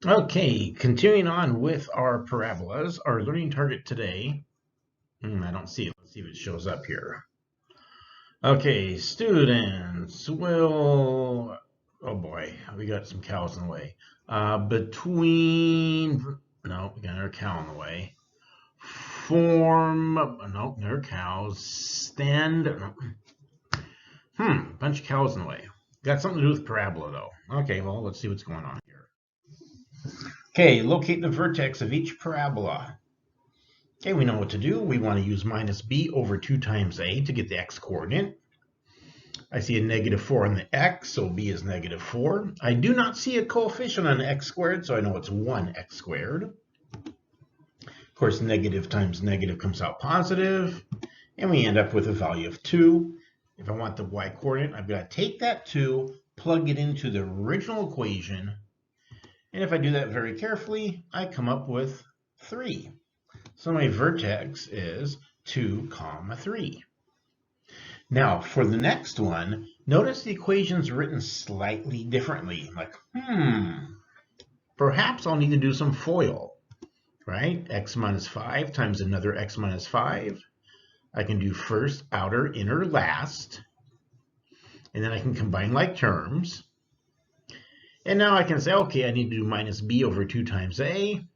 Okay, continuing on with our parabolas, our learning target today, I don't see it. Let's see if it shows up here. Okay, students will, oh boy, we got some cows in the way. No, we got another cow in the way. Form, no, another cows. Stand, bunch of cows in the way. Got something to do with parabola though. Okay, well, let's see what's going on here. Okay, locate the vertex of each parabola. Okay, we know what to do. We want to use minus b over 2 times a to get the x coordinate. I see a -4 on the x, so b is -4. I do not see a coefficient on x squared, so I know it's 1x squared. Of course, negative times negative comes out positive, and we end up with a value of 2. If I want the y coordinate, I've got to take that 2, plug it into the original equation, and if I do that very carefully, I come up with 3. So my vertex is 2, 3. Now, for the next one, notice the equation's written slightly differently. Like, perhaps I'll need to do some FOIL, right? X minus 5 times another x minus 5. I can do first, outer, inner, last. And then I can combine like terms. And now I can say, okay, I need to do minus b over 2 times a.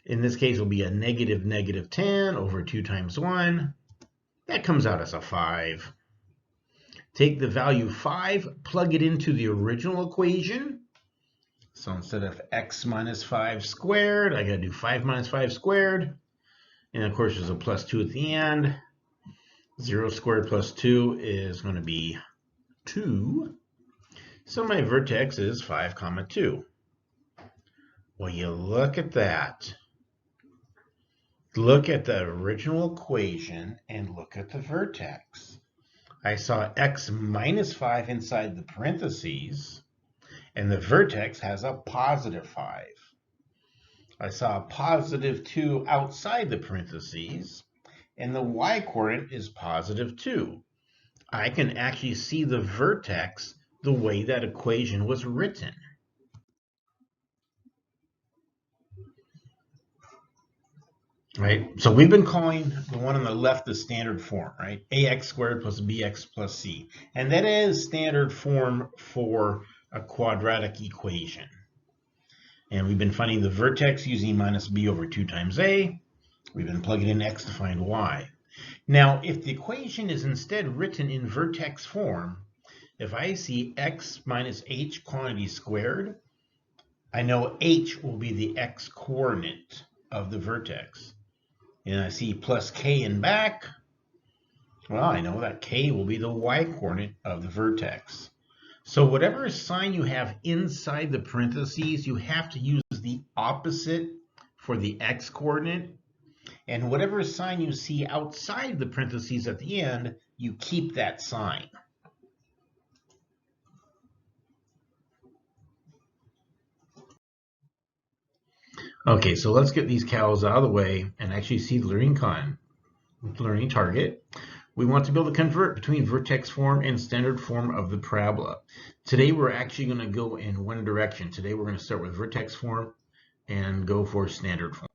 In this case, it will be a -10 over 2 times 1. That comes out as a 5. Take the value 5, plug it into the original equation. So instead of x minus 5 squared, I got to do 5 minus 5 squared. And of course, there's a plus 2 at the end. 0 squared plus 2 is going to be 2. So my vertex is 5, 2. Well, you look at that. Look at the original equation and look at the vertex. I saw x minus 5 inside the parentheses, and the vertex has a positive 5. I saw a positive 2 outside the parentheses, and the y coordinate is positive 2. I can actually see the vertex the way that equation was written. Right, so we've been calling the one on the left the standard form, right? Ax squared plus bx plus c. And that is standard form for a quadratic equation. And we've been finding the vertex using minus b over 2 times a. We've been plugging in x to find y. Now, if the equation is instead written in vertex form, if I see x minus h quantity squared, I know h will be the x coordinate of the vertex. And I see plus k in back, well, I know that k will be the y coordinate of the vertex. So whatever sign you have inside the parentheses, you have to use the opposite for the x coordinate. And whatever sign you see outside the parentheses at the end, you keep that sign. Okay, so let's get these cows out of the way and actually see the learning target. We want to be able to convert between vertex form and standard form of the parabola. Today we're actually going to go in one direction. Today we're going to start with vertex form and go for standard form.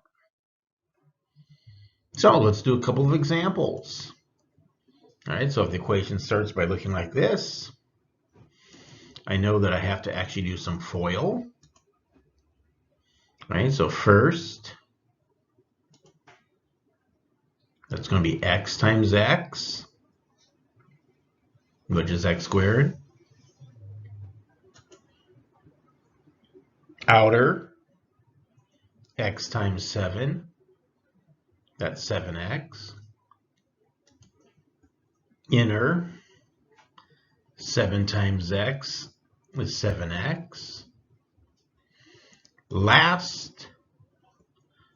So let's do a couple of examples. All right, so if the equation starts by looking like this, I know that I have to actually do some FOIL. Right, so first, that's going to be x times x, which is x squared. Outer, x times 7, that's 7x. Inner, 7 times x is 7x. Last,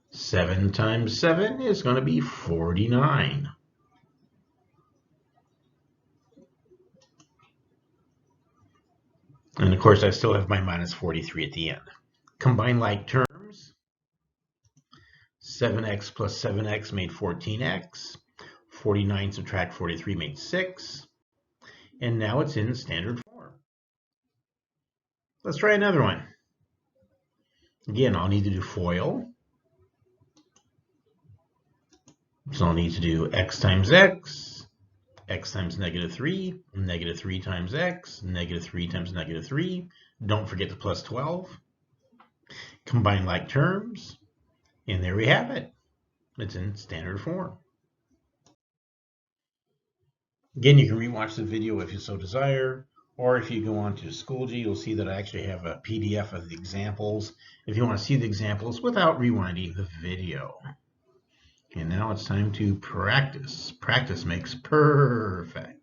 7 times 7 is going to be 49. And of course, I still have my minus 43 at the end. Combine like terms. 7x plus 7x made 14x. 49 subtract 43 made 6. And now it's in standard form. Let's try another one. Again, I'll need to do FOIL. So I'll need to do x times x times -3, -3 times x, -3 times -3. Don't forget the plus 12. Combine like terms, and there we have it. It's in standard form. Again, you can rewatch the video if you so desire, or if you go on to Schoology, you'll see that I actually have a PDF of the examples if you want to see the examples without rewinding the video. And now it's time to practice. Practice makes perfect.